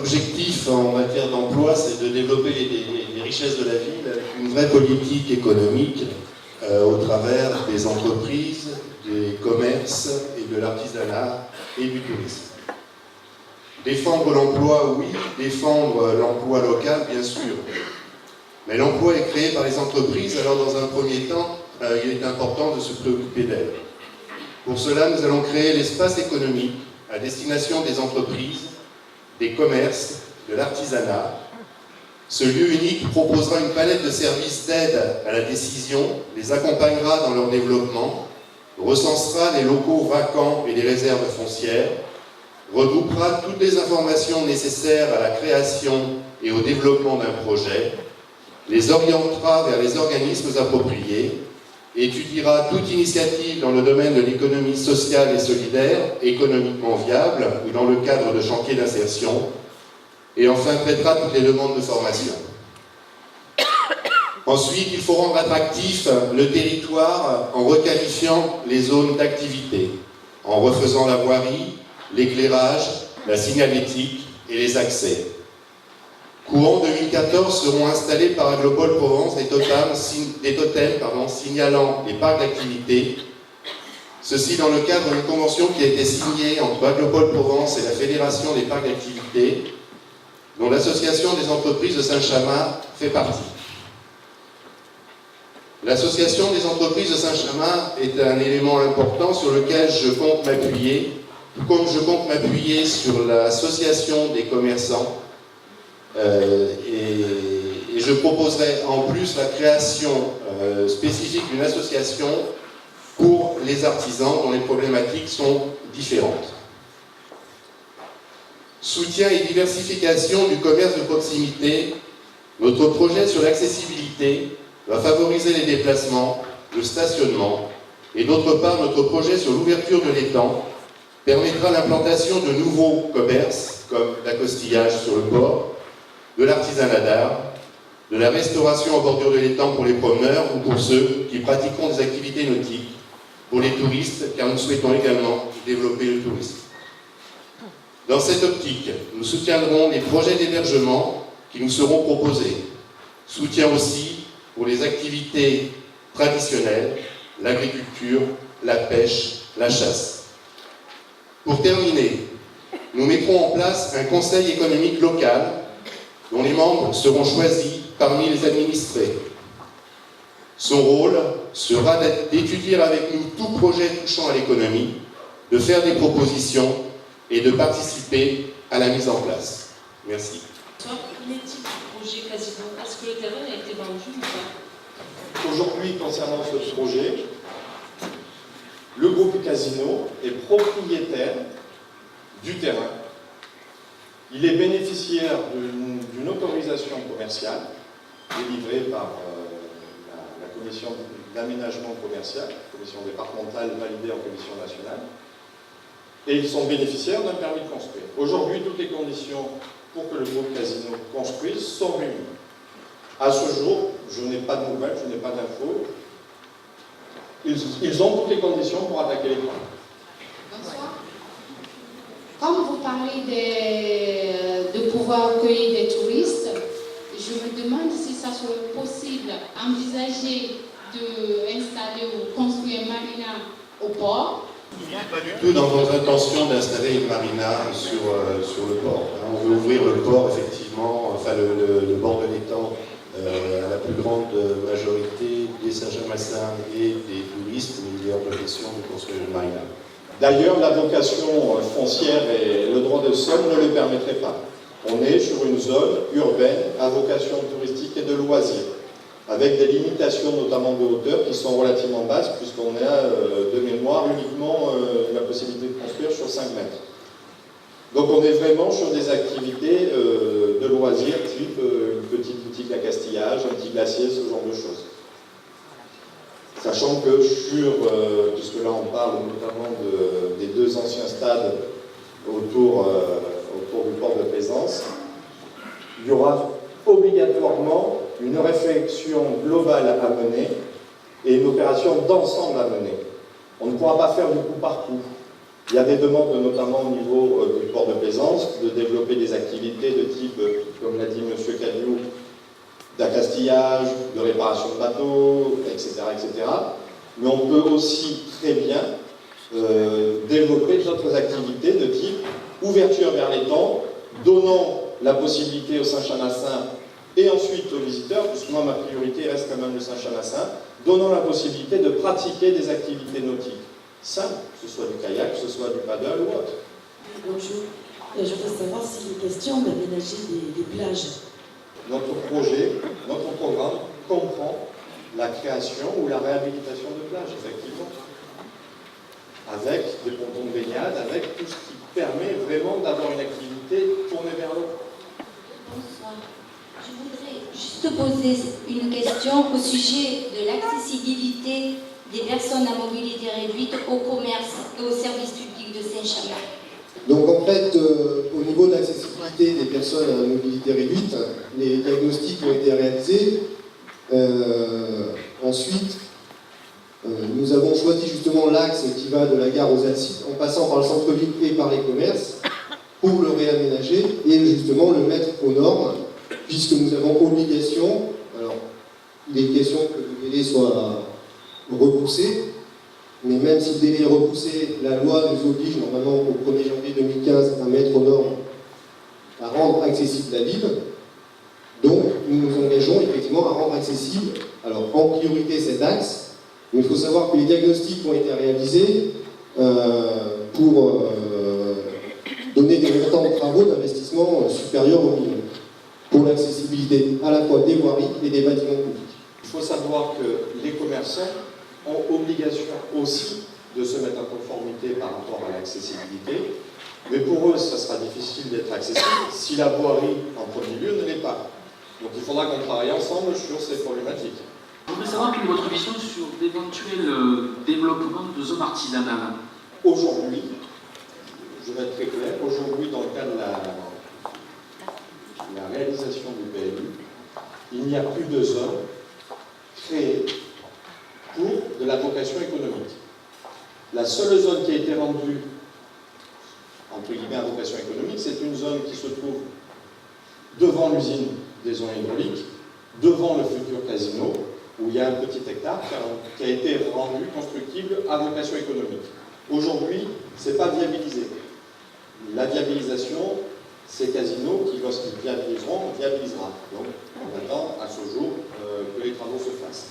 L'objectif en matière d'emploi, c'est de développer les richesses de la ville avec une vraie politique économique au travers des entreprises, des commerces et de l'artisanat et du tourisme. Défendre l'emploi, oui. Défendre l'emploi local, bien sûr. Mais l'emploi est créé par les entreprises, alors dans un premier temps, il est important de se préoccuper d'elles. Pour cela, nous allons créer l'espace économique à destination des entreprises, des commerces, de l'artisanat. Ce lieu unique proposera une palette de services d'aide à la décision, les accompagnera dans leur développement, recensera les locaux vacants et les réserves foncières, regroupera toutes les informations nécessaires à la création et au développement d'un projet, les orientera vers les organismes appropriés, étudiera toute initiative dans le domaine de l'économie sociale et solidaire, économiquement viable ou dans le cadre de chantiers d'insertion, et enfin traitera toutes les demandes de formation. Ensuite, il faut rendre attractif le territoire en requalifiant les zones d'activité, en refaisant la voirie, l'éclairage, la signalétique et les accès. Courant 2014 seront installés par Aglopole Provence des totems signalant les parcs d'activité. Ceci dans le cadre d'une convention qui a été signée entre Aglopole Provence et la Fédération des parcs d'activité, dont l'association des entreprises de Saint-Chamas fait partie. L'association des entreprises de Saint-Chamas est un élément important sur lequel je compte m'appuyer, comme je compte m'appuyer sur l'association des commerçants. Et je proposerai en plus la création spécifique d'une association pour les artisans dont les problématiques sont différentes. Soutien et diversification du commerce de proximité, notre projet sur l'accessibilité va favoriser les déplacements, le stationnement, et d'autre part notre projet sur l'ouverture de l'étang permettra l'implantation de nouveaux commerces comme l'accostillage sur le port, de l'artisanat d'art, de la restauration en bordure de l'étang pour les promeneurs ou pour ceux qui pratiqueront des activités nautiques, pour les touristes, car nous souhaitons également développer le tourisme. Dans cette optique, nous soutiendrons les projets d'hébergement qui nous seront proposés. Soutien aussi pour les activités traditionnelles, l'agriculture, la pêche, la chasse. Pour terminer, nous mettrons en place un conseil économique local dont les membres seront choisis parmi les administrés. Son rôle sera d'étudier avec nous tout projet touchant à l'économie, de faire des propositions et de participer à la mise en place. Merci. Qu'en est-il du projet Casino? Est-ce que le terrain a été vendu ou pas? Aujourd'hui, concernant ce projet, le groupe Casino est propriétaire du terrain. Il est bénéficiaire d'une autorisation commerciale délivrée par la commission d'aménagement commercial, commission départementale validée en commission nationale, et ils sont bénéficiaires d'un permis de construire. Aujourd'hui, toutes les conditions pour que le groupe Casino construise sont réunies. À ce jour, je n'ai pas de nouvelles, je n'ai pas d'infos. Ils ont toutes les conditions pour attaquer les travaux. Bonsoir. Comme vous parlez de pouvoir accueillir des touristes, je me demande si ça serait possible d'envisager d'installer ou construire une marina au port. Il n'est pas du tout dans votre intention d'installer une marina sur le port. On veut ouvrir le port, effectivement, enfin le bord de l'étang à la plus grande majorité des Saint-Jamassins et des touristes, mais il est hors de question de construire une marina. D'ailleurs, la vocation foncière et le droit de sol ne le permettraient pas. On est sur une zone urbaine à vocation touristique et de loisirs, avec des limitations notamment de hauteur qui sont relativement basses, puisqu'on a de mémoire uniquement la possibilité de construire sur 5 mètres. Donc on est vraiment sur des activités de loisirs, type une petite boutique à castillage, un petit glacier, ce genre de choses. Sachant que puisque là on parle notamment des 2 anciens stades autour du port de Plaisance, il y aura obligatoirement une réflexion globale à mener et une opération d'ensemble à mener. On ne pourra pas faire du coup par coup. Il y a des demandes, notamment au niveau du port de plaisance, de développer des activités de type, comme l'a dit M. Cadiou, d'accastillage, de réparation de bateaux, etc., etc. Mais on peut aussi très bien développer d'autres activités de type ouverture vers l'étang, donnant la possibilité au Saint-Chamassin et ensuite aux visiteurs, puisque moi ma priorité reste quand même le Saint-Chamassin, donnant la possibilité de pratiquer des activités nautiques simples, que ce soit du kayak, que ce soit du paddle ou autre. Bonjour. Je voudrais savoir s'il est question d'aménager des plages. Notre projet, notre programme comprend la création ou la réhabilitation de plages, effectivement. Avec des pontons de baignade, avec tout ce qui permet vraiment d'avoir une activité tournée vers l'eau. Bonsoir. Je voudrais juste poser une question au sujet de l'accessibilité des personnes à mobilité réduite au commerce et aux services publics de Saint-Chamond. Donc en fait, au niveau de l'accessibilité des personnes à mobilité réduite, les diagnostics ont été réalisés. Ensuite, nous avons choisi justement l'axe qui va de la gare aux Alcides, en passant par le centre-ville et par les commerces, pour le réaménager et justement le mettre aux normes, puisque nous avons obligation, alors il est question que le délai soit repoussé, mais même si le délai est repoussé, la loi nous oblige normalement au 1er janvier 2015 à mettre aux normes, à rendre accessible la ville. Donc nous nous engageons effectivement à rendre accessible, alors en priorité cet axe, mais il faut savoir que les diagnostics ont été réalisés pour donner des montants de travaux d'investissement supérieurs au minimum, pour l'accessibilité à la fois des voiries et des bâtiments publics. Il faut savoir que les commerçants ont obligation aussi de se mettre en conformité par rapport à l'accessibilité, mais pour eux, ça sera difficile d'être accessible si la voirie, en premier lieu, ne l'est pas. Donc il faudra qu'on travaille ensemble sur ces problématiques. Je voudrais savoir quelle est votre vision sur d'éventuels développements de zones artisanales. Aujourd'hui, je vais être très clair, aujourd'hui, dans le cadre de la réalisation du PLU, il n'y a plus de zone créée pour de la vocation économique. La seule zone qui a été rendue, entre guillemets, à vocation économique, c'est une zone qui se trouve devant l'usine des eaux hydrauliques, devant le futur casino, où il y a un petit hectare qui a été rendu constructible à vocation économique. Aujourd'hui, ce n'est pas viabilisé. La viabilisation, c'est Casino qui, lorsqu'ils viabiliseront, viabilisera. Donc, on attend à ce jour que les travaux se fassent.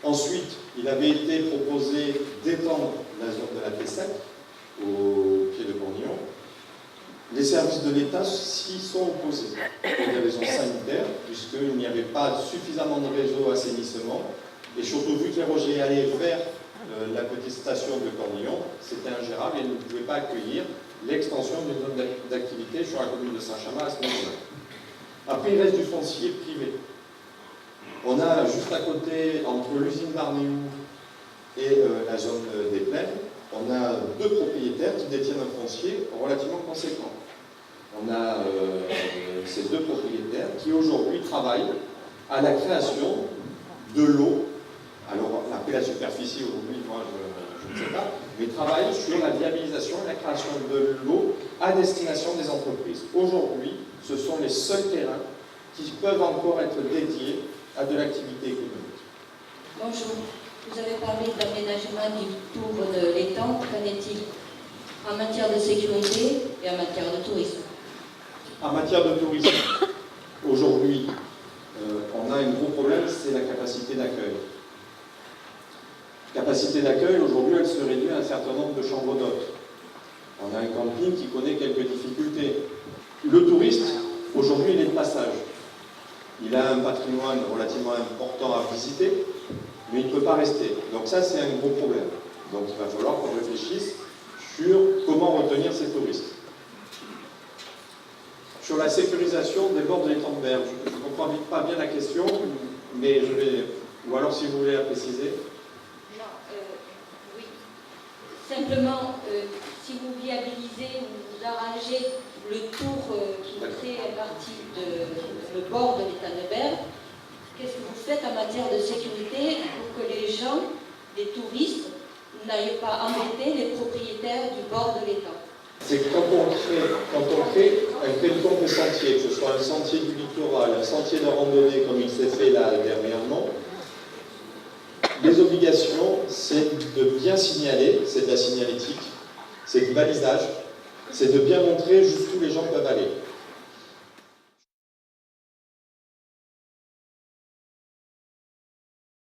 Ensuite, il avait été proposé d'étendre la zone de la Pessac au pied de Bourguignon. Les services de l'État s'y sont opposés pour des raisons sanitaires, puisqu'il n'y avait pas suffisamment de réseau assainissement, et surtout vu que les rejets allaient vers la petite station de Cornillon, c'était ingérable et ne pouvait pas accueillir l'extension d'une zone d'activité sur la commune de Saint-Chamond à ce moment-là. Après, il reste du foncier privé. On a juste à côté, entre l'usine Barnéou et la zone des Plaines, on a deux propriétaires qui détiennent un foncier relativement conséquent. On a ces deux propriétaires qui aujourd'hui travaillent à la création de l'eau. Alors, après la superficie aujourd'hui, moi je ne sais pas, mais travaillent sur la viabilisation et la création de l'eau à destination des entreprises. Aujourd'hui, ce sont les seuls terrains qui peuvent encore être dédiés à de l'activité économique. Bonjour. Vous avez parlé d'aménagement du tour de l'étang. Qu'en est-il en matière de sécurité et en matière de tourisme? En matière de tourisme, aujourd'hui, on a un gros problème, c'est la capacité d'accueil. Capacité d'accueil, aujourd'hui, elle se réduit à un certain nombre de chambres d'hôtes. On a un camping qui connaît quelques difficultés. Le touriste, aujourd'hui, il est de passage. Il a un patrimoine relativement important à visiter, mais il ne peut pas rester. Donc ça, c'est un gros problème. Donc il va falloir qu'on réfléchisse sur comment retenir ces touristes. Sur la sécurisation des bords de l'étang de Berge, je ne comprends pas bien la question, mais je vais... Ou alors si vous voulez la préciser. Non, oui. Simplement, si vous viabilisez ou vous arrangez le tour qui fait partie de le bord de l'étang de Berge, qu'est-ce que vous faites en matière de sécurité pour que les gens, les touristes, n'aille pas embêter les propriétaires du bord de l'étang. C'est que quand on crée un quelconque sentier, que ce soit un sentier du littoral, un sentier de randonnée comme il s'est fait là dernièrement, les obligations, c'est de bien signaler, c'est de la signalétique, c'est du balisage, c'est de bien montrer jusqu'où les gens peuvent aller.